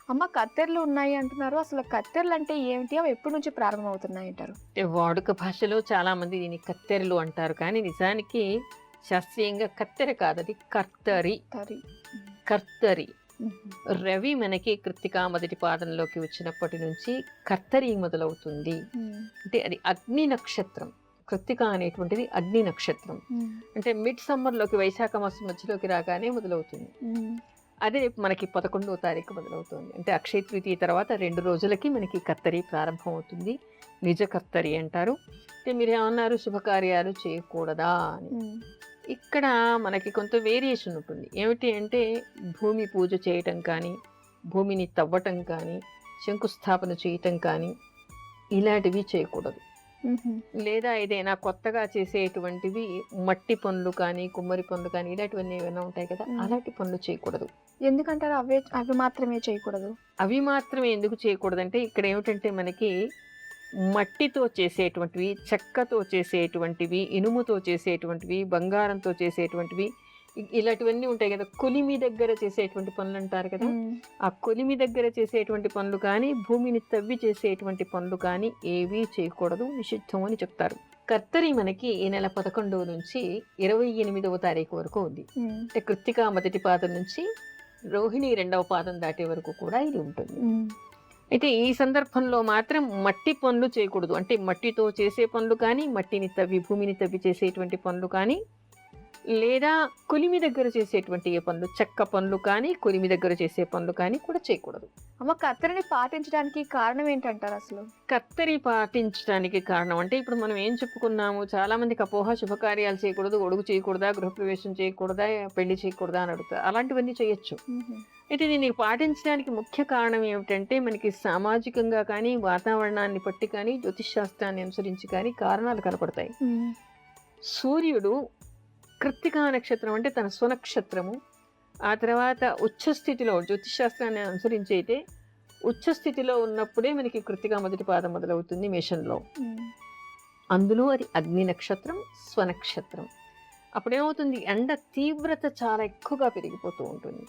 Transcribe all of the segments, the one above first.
అమ్మ కత్తెరలు ఉన్నాయి అంటున్నారు. అసలు కత్తెరలు అంటే ఏమిటి? అవి ఎప్పటి నుంచి ప్రారంభమవుతున్నాయి అంటారు? అంటే వాడుక భాషలో చాలా మంది దీన్ని కత్తెరలు అంటారు. కానీ నిజానికి శాస్త్రీయంగా కత్తెర కాదది కర్తరి. తరి. కర్తరి. హుహు. రవి మనకి కృత్తిక మొదటి పాదంలోకి వచ్చినప్పటి నుంచి కర్తరి మొదలవుతుంది. హ్మ్. అంటే అది అగ్ని నక్షత్రం. కృత్తిక అనేటువంటిది అగ్ని నక్షత్రం. హ్మ్. అంటే మిడ్ సమ్మర్‌లోకి వైశాఖ మాసం మధ్యలోకి రాగానే మొదలవుతుంది. హ్మ్. అదే మనకి 11వ తారీఖు మొదలవుతుంది. అంటే అక్షయ తృతీయ తర్వాత 2 రోజులకి మనకి కత్తరి ప్రారంభమవుతుంది. నిజ కత్తరి అంటారు. అంటే మీరేమన్నారు శుభకార్యాలు చేయకూడదా అని. హ్మ్. ఇక్కడ మనకి కొంత వేరియేషన్ ఉంటుంది. ఏమిటి అంటే భూమి పూజ చేయటం కానీ, భూమిని తవ్వటం కానీ, శంకుస్థాపన చేయటం కానీ ఇలాంటివి చేయకూడదు. హుహు. లేదా ఏదైనా కొత్తగా చేసేటువంటివి మట్టి పనులు కానీ, కుమ్మరి పనులు కానీ ఇలాంటివన్నీ ఏమైనా ఉంటాయి కదా! హ్మ్. అలాంటి పనులు చేయకూడదు. ఎందుకంటారు అవి మాత్రమే చేయకూడదు? అవి మాత్రమే ఎందుకు చేయకూడదంటే ఇక్కడ ఏమిటంటే మనకి మట్టితో చేసేటువంటివి, చెక్కతో చేసేటువంటివి, ఇనుముతో చేసేటువంటివి, బంగారంతో చేసేటువంటివి ఇలాంటివన్నీ ఉంటాయి కదా! కొలిమి దగ్గర చేసేటువంటి పనులంటారు కదా! హ్మ్. ఆ కొలిమి దగ్గర చేసేటువంటి పనులు కానీ, భూమిని తవ్వి చేసేటువంటి పనులు కానీ ఏవీ చేయకూడదు, నిషిద్ధం అని చెప్తారు. కర్తరి మనకి ఈ నెల 11 నుంచి 28వ తారీఖు వరకు ఉంది. హ్మ్. అంటే కృత్తిక మొదటి పాదం నుంచి రోహిణి 2వ పాదం దాటే వరకు కూడా ఇది ఉంటుంది. హ్మ్. అయితే ఈ సందర్భంలో మాత్రం మట్టి పనులు చేయకూడదు. అంటే మట్టితో చేసే పనులు కానీ, మట్టిని తవ్వి భూమిని తవ్వి చేసేటువంటి పనులు కానీ, లేదా కొలిమి దగ్గర చేసేటువంటి ఏ పనులు చెక్క పనులు కానీ, కొలిమి దగ్గర చేసే పనులు కానీ కూడా చేయకూడదు. అమ్మ కత్తెరని పాటించడానికి కారణం ఏంటంటారు అసలు? కత్తెరి పాటించడానికి కారణం అంటే ఇప్పుడు మనం ఏం చెప్పుకున్నాము, చాలా మందికి అపోహ శుభకార్యాలు చేయకూడదు, ఒడుగు చేయకూడదా, గృహప్రవేశం చేయకూడదా, పెళ్లి చేయకూడదా అని అడుగుతారు. అలాంటివన్నీ చేయొచ్చు. హుహు. అయితే దీన్ని పాటించడానికి ముఖ్య కారణం ఏమిటంటే మనకి సామాజికంగా కానీ, వాతావరణాన్ని బట్టి కానీ, జ్యోతిష్ శాస్త్రాన్ని అనుసరించి కానీ కారణాలు కనపడతాయి. హ్మ్. సూర్యుడు కృత్తికా నక్షత్రం అంటే తన స్వనక్షత్రము, ఆ తర్వాత ఉచ్చస్థితిలో జ్యోతిష్ శాస్త్రాన్ని అనుసరించి అయితే ఉచ్చస్థితిలో ఉన్నప్పుడే మనకి కృత్తికా మొదటి పాదం మొదలవుతుంది మేషంలో. హ్మ్. అందులో అది అగ్ని నక్షత్రం, స్వనక్షత్రం. అప్పుడేమవుతుంది ఎండ తీవ్రత చాలా ఎక్కువగా పెరిగిపోతూ ఉంటుంది.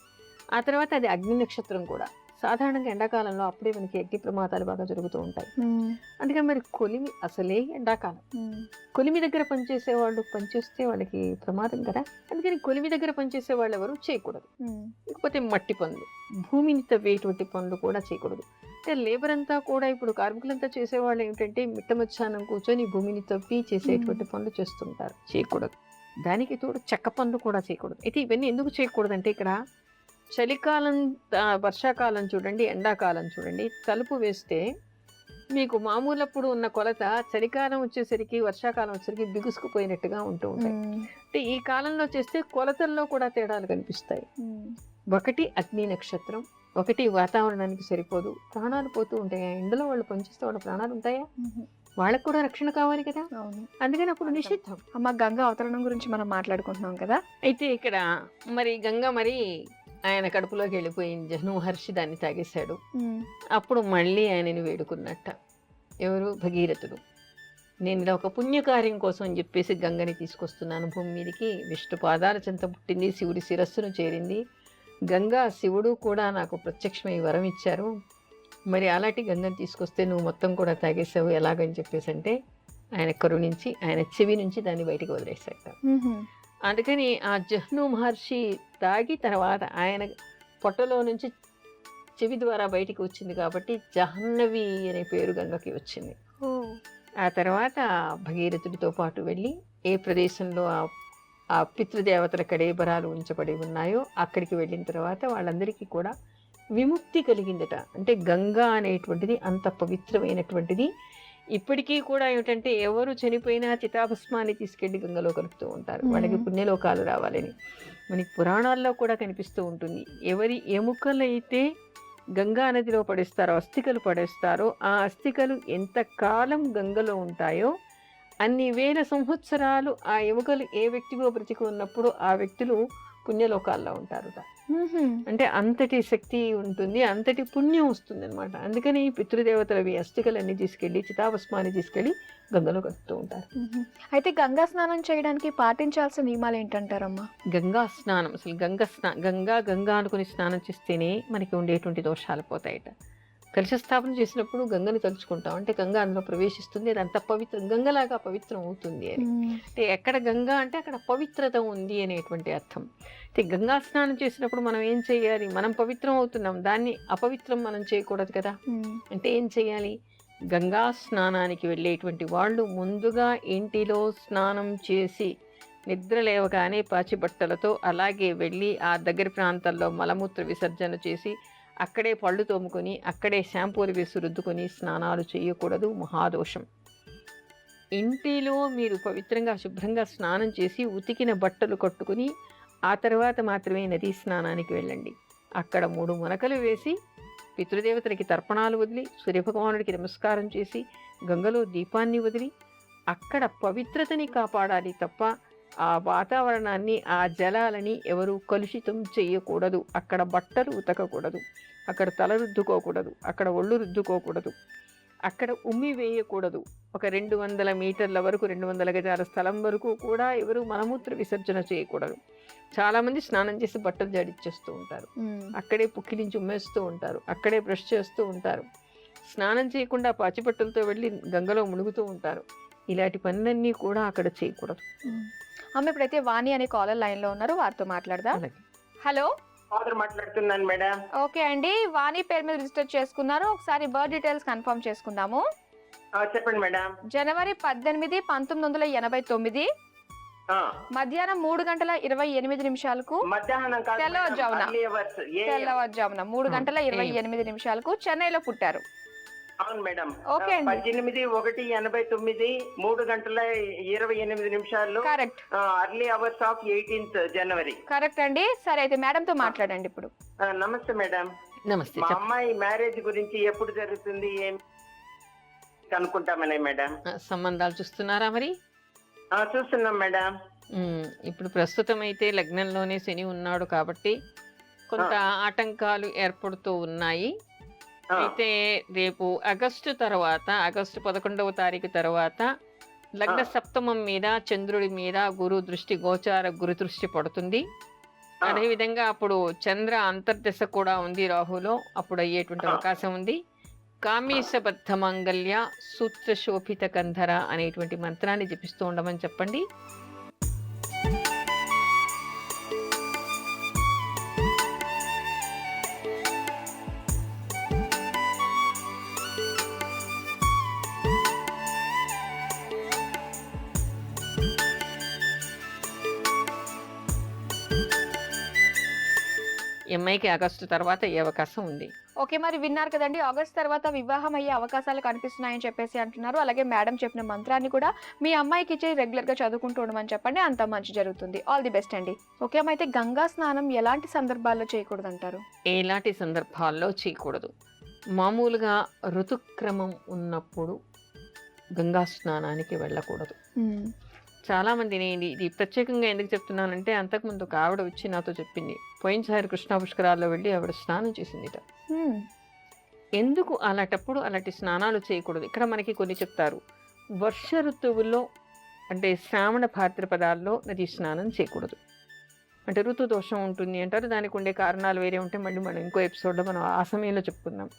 ఆ తర్వాత అది అగ్ని నక్షత్రం కూడా. సాధారణంగా ఎండాకాలంలో అప్పుడే మనకి అగ్ని ప్రమాదాలు బాగా జరుగుతూ ఉంటాయి. హ్మ్. అందుకని మరి కొలిమి అసలే ఎండాకాలం. హ్మ్. కొలిమి దగ్గర పనిచేసే వాళ్ళు పనిచేస్తే వాళ్ళకి ప్రమాదం కదా! అందుకని కొలిమి దగ్గర పనిచేసే వాళ్ళు ఎవరు చేయకూడదు. హ్మ్. ఇకపోతే మట్టి పనులు, భూమిని తవ్వేటువంటి పనులు కూడా చేయకూడదు. అంటే లేబర్ అంతా కూడా ఇప్పుడు కార్మికులంతా చేసేవాళ్ళు ఏమిటంటే మిట్ట మధ్యాహ్నం కూర్చొని భూమిని తవ్వి చేసేటువంటి పనులు చేస్తుంటారు. చేయకూడదు. దానికి తోడు చెక్క పనులు కూడా చేయకూడదు. అయితే ఇవన్నీ ఎందుకు చేయకూడదంటే ఇక్కడ చలికాలం, వర్షాకాలం చూడండి, ఎండాకాలం చూడండి. తలుపు వేస్తే మీకు మామూలప్పుడు ఉన్న కొలత చలికాలం వచ్చేసరికి, వర్షాకాలం వచ్చేసరికి బిగుసుకుపోయినట్టుగా ఉంటూ ఉంటాయి. హ్మ్. అంటే ఈ కాలంలో చేస్తే కొలతల్లో కూడా తేడాలు కనిపిస్తాయి. హ్మ్. ఒకటి అగ్ని నక్షత్రం, ఒకటి వాతావరణానికి సరిపోదు. ప్రాణాలు పోతూ ఉంటాయి. ఎండలో వాళ్ళు పనిచేస్తే వాళ్ళ ప్రాణాలు ఉంటాయా? హుహు. వాళ్ళకు కూడా రక్షణ కావాలి కదా! అవును. అందుకని అప్పుడు నిషిద్ధం. అమ్మ గంగా అవతరణం గురించి మనం మాట్లాడుకుంటున్నాం కదా! అయితే ఇక్కడ మరి గంగ మరి ఆయన కడుపులోకి వెళ్ళిపోయింది. జహ్నుమహర్షి దాన్ని తాగేశాడు. హ్మ్. అప్పుడు మళ్ళీ ఆయనని వేడుకున్నట్ట. ఎవరు? భగీరథుడు. నేను ఇలా ఒక పుణ్యకార్యం కోసం అని చెప్పేసి గంగని తీసుకొస్తున్నాను భూమి మీదకి. విష్ణు పాదాల చెంత పుట్టింది, శివుడి శిరస్సును చేరింది. గంగా శివుడు కూడా నాకు ప్రత్యక్షమై వరం ఇచ్చారు. మరి అలాంటి గంగని తీసుకొస్తే నువ్వు మొత్తం కూడా తాగేసావు ఎలాగని చెప్పేసి అంటే ఆయన కరుణించి ఆయన చెవి నుంచి దాన్ని బయటికి వదిలేశాట. హుహు. అందుకని ఆ జహ్ను మహర్షి తాగి తర్వాత ఆయన పొట్టలో నుంచి చెవి ద్వారా బయటికి వచ్చింది కాబట్టి జాహ్నవి అనే పేరు గంగకి వచ్చింది. ఓహ్! ఆ తర్వాత భగీరథుడితో పాటు వెళ్ళి ఏ ప్రదేశంలో ఆ పితృదేవతల కడేబరాలు ఉంచబడి ఉన్నాయో అక్కడికి వెళ్ళిన తర్వాత వాళ్ళందరికీ కూడా విముక్తి కలిగిందట. అంటే గంగా అనేటువంటిది అంత పవిత్రమైనటువంటిది. ఇప్పటికీ కూడా ఏమిటంటే ఎవరు చనిపోయినా చితాభస్మాన్ని తీసుకెళ్లి గంగలో కలుపుతూ ఉంటారు. వాళ్ళకి పుణ్యలోకాలు రావాలని. మనకి పురాణాల్లో కూడా కనిపిస్తూ ఉంటుంది. ఎవరి ఎముకలైతే గంగా నదిలో పడేస్తారో, అస్థికలు పడేస్తారో, ఆ అస్థికలు ఎంత కాలం గంగలో ఉంటాయో అన్ని వేల సంవత్సరాలు ఆ ఎముకలు ఏ వ్యక్తిలో బ్రతికి ఉన్నప్పుడు ఆ వ్యక్తులు పుణ్యలోకాల్లో ఉంటారుట. మ్మ్హ్మ్. అంటే అంతటి శక్తి ఉంటుంది, అంతటి పుణ్యం వస్తుంది అనమాట. అందుకని పితృదేవతలవి అస్థికలన్నీ తీసుకెళ్ళి, చితాభస్మాన్ని తీసుకెళ్ళి గంగలో కలుపుతూ ఉంటారు. మ్మ్హ్మ్. అయితే గంగా స్నానం చేయడానికి పాటించాల్సిన నియమాలు ఏంటంటారమ్మా? గంగా స్నానం, అసలు గంగా అనుకుని స్నానం చేస్తేనే మనకి ఉండేటువంటి దోషాలు పోతాయట. కలశ స్థాపన చేసినప్పుడు గంగని తలుచుకుంటాం, అంటే గంగ అందులో ప్రవేశిస్తుంది, అది అంత గంగలాగా పవిత్రం అవుతుంది అని. అంటే ఎక్కడ గంగ అంటే అక్కడ పవిత్రత ఉంది అనేటువంటి అర్థం. అంటే గంగా స్నానం చేసినప్పుడు మనం ఏం చేయాలి? మనం పవిత్రం అవుతున్నాం, దాన్ని అపవిత్రం మనం చేయకూడదు కదా. అంటే ఏం చేయాలి? గంగా స్నానానికి వెళ్ళేటువంటి వాళ్ళు ముందుగా ఇంటిలో స్నానం చేసి నిద్ర లేవగానే పాచి బట్టలతో అలాగే వెళ్ళి ఆ దగ్గర ప్రాంతాల్లో మలమూత్ర విసర్జన చేసి అక్కడే పళ్ళు తోముకొని అక్కడే షాంపూలు వేసి రుద్దుకొని స్నానాలు చేయకూడదు, మహాదోషం. ఇంటిలో మీరు పవిత్రంగా శుభ్రంగా స్నానం చేసి ఉతికిన బట్టలు కట్టుకుని ఆ తర్వాత మాత్రమే నదీ స్నానానికి వెళ్ళండి. అక్కడ 3 మునకలు వేసి పితృదేవతలకి తర్పణాలు వదిలి సూర్యభగవానుడికి నమస్కారం చేసి గంగలో దీపాన్ని వదిలి అక్కడ పవిత్రతని కాపాడాలి తప్ప ఆ వాతావరణాన్ని, ఆ జలాలని ఎవరు కలుషితం చేయకూడదు. అక్కడ బట్టలు ఉతకకూడదు, అక్కడ తల రుద్దుకోకూడదు, అక్కడ ఒళ్ళు రుద్దుకోకూడదు, అక్కడ ఉమ్మి వేయకూడదు. ఒక 200 మీటర్ల వరకు, 200 గజాల స్థలం వరకు కూడా ఎవరు మలమూత్ర విసర్జన చేయకూడదు. చాలామంది స్నానం చేసి బట్టలు జాడిచ్చేస్తూ ఉంటారు, అక్కడే పుక్కిలించి ఉమ్మేస్తూ ఉంటారు, అక్కడే బ్రష్ చేస్తూ ఉంటారు, స్నానం చేయకుండా పాచిబట్టలతో వెళ్ళి గంగలో మునుగుతూ ఉంటారు. ఇలాంటి పనులన్నీ కూడా అక్కడ చేయకూడదు. ఆమె ఇప్పుడైతే వాణి అనే కాలర్ లైన్ లో ఉన్నారు, వారితో మాట్లాడదాం. హలో, మాట్లాడుతున్నాను మేడం. ఓకే అండి, వాణి పేరు మీద రిజిస్టర్ చేసుకున్నారు. ఒకసారి బర్త్ డీటెయిల్స్ కన్ఫర్మ్ చేసుకుందాము. చెప్పండి మేడం. జనవరి 18, 1989 మధ్యాహ్నం 3:28 మధ్యాహ్నం తెల్లవారుజామున 3 గంటల 28 నిమిషాలకు చెన్నైలో పుట్టారు. అవును మేడం. ఓకే అండి. 18/1/89 3:28 correct. Early hours of 18th January. Correct అండి. సరే, అయితే మేడం తో మాట్లాడండి ఇప్పుడు. నమస్తే మేడం. నమస్తే. మా అమ్మాయి మ్యారేజ్ గురించి ఎప్పుడు జరుగుతుంది ఏం కనుక్కుంటామనే మేడం. సంబంధాలు చూస్తున్నారా మరి? చూస్తున్నాం మేడం. ఇప్పుడు ప్రస్తుతం అయితే లగ్నంలోనే శని ఉన్నాడు కాబట్టి కొంత ఆటంకాలు ఏర్పడుతూ ఉన్నాయి. అయితే రేపు ఆగస్టు 11వ తారీఖు తర్వాత లగ్న సప్తమం మీద చంద్రుడి మీద గోచార గురు దృష్టి పడుతుంది. అదేవిధంగా అప్పుడు చంద్ర అంతర్దశ కూడా ఉంది రాహులో, అప్పుడు అయ్యేటువంటి అవకాశం ఉంది. కామేశబద్ధ మంగళ్య సూత్ర శోభిత కంధర అనేటువంటి మంత్రాన్ని జపిస్తూ ఉండమని చెప్పండి. ఎంఐకి ఆగస్టు తర్వాత ఏ అవకాశం ఉంది. ఓకే, మరి విన్నారు కదండి, ఆగస్ట్ తర్వాత వివాహం అయ్యే అవకాశాలు కనిపిస్తున్నాయని చెప్పేసి అంటున్నారు. అలాగే మేడం చెప్పిన మంత్రాన్ని కూడా మీ అమ్మాయికి ఇచ్చి రెగ్యులర్ గా చదువుకుంటూ ఉండమని చెప్పండి, అంత మంచి జరుగుతుంది. ఆల్ ది బెస్ట్ అండి. ఓకే అమ్మ, అయితే గంగా స్నానం ఎలాంటి సందర్భాల్లో చేయకూడదు అంటారు? ఎలాంటి సందర్భాల్లో చేయకూడదు? మామూలుగా ఋతుక్రమం ఉన్నప్పుడు గంగా స్నానానికి వెళ్ళకూడదు. చాలామంది, నేను ఇది ప్రత్యేకంగా ఎందుకు చెప్తున్నానంటే, అంతకుముందు ఒక ఆవిడ వచ్చి నాతో చెప్పింది, పోయినసారి కృష్ణా పుష్కరాల్లో వెళ్ళి ఆవిడ స్నానం చేసిందిట. ఎందుకు అలాంటి స్నానాలు చేయకూడదు? ఇక్కడ మనకి కొన్ని చెప్తారు. వర్ష ఋతువుల్లో అంటే శ్రావణ భాద్రపదాల్లో నది స్నానం చేయకూడదు, అంటే ఋతు దోషం ఉంటుంది అంటారు. దానికి ఉండే కారణాలు వేరే ఉంటే మళ్ళీ మనం ఇంకో ఎపిసోడ్లో మనం ఆ సమయంలో చెప్పుకుందాం.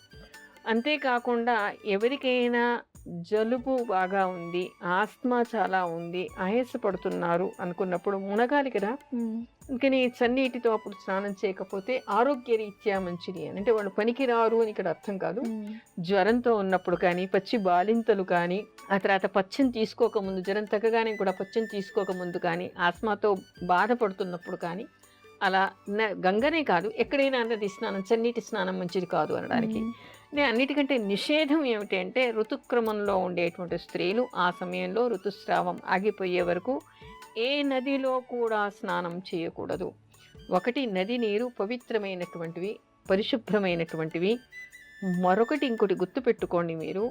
అంతేకాకుండా ఎవరికైనా జలుబు బాగా ఉంది, ఆస్మా చాలా ఉంది, ఆయాసపడుతున్నారు అనుకున్నప్పుడు మునగాలి కదా. అందుకని చన్నీటితో అప్పుడు స్నానం చేయకపోతే ఆరోగ్య రీత్యా మంచిది అని, అంటే వాళ్ళు పనికిరారు అని ఇక్కడ అర్థం కాదు. జ్వరంతో ఉన్నప్పుడు కానీ, పచ్చి బాలింతలు కానీ, ఆ తర్వాత పచ్చని తీసుకోకముందు, జ్వరం తగ్గగానే కూడా పచ్చని తీసుకోకముందు కానీ, ఆస్మాతో బాధపడుతున్నప్పుడు కానీ, అలా గంగనే కాదు ఎక్కడైనా నది స్నానం, చన్నీటి స్నానం మంచిది కాదు అనడానికి. అన్నిటికంటే నిషేధం ఏమిటి అంటే, ఋతుక్రమంలో ఉండేటువంటి స్త్రీలు ఆ సమయంలో ఋతుస్రావం ఆగిపోయే వరకు ఏ నదిలో కూడా స్నానం చేయకూడదు. ఒకటి, నది నీరు పవిత్రమైనటువంటివి, పరిశుభ్రమైనటువంటివి. మరొకటి, ఇంకోటి గుర్తుపెట్టుకోండి మీరు,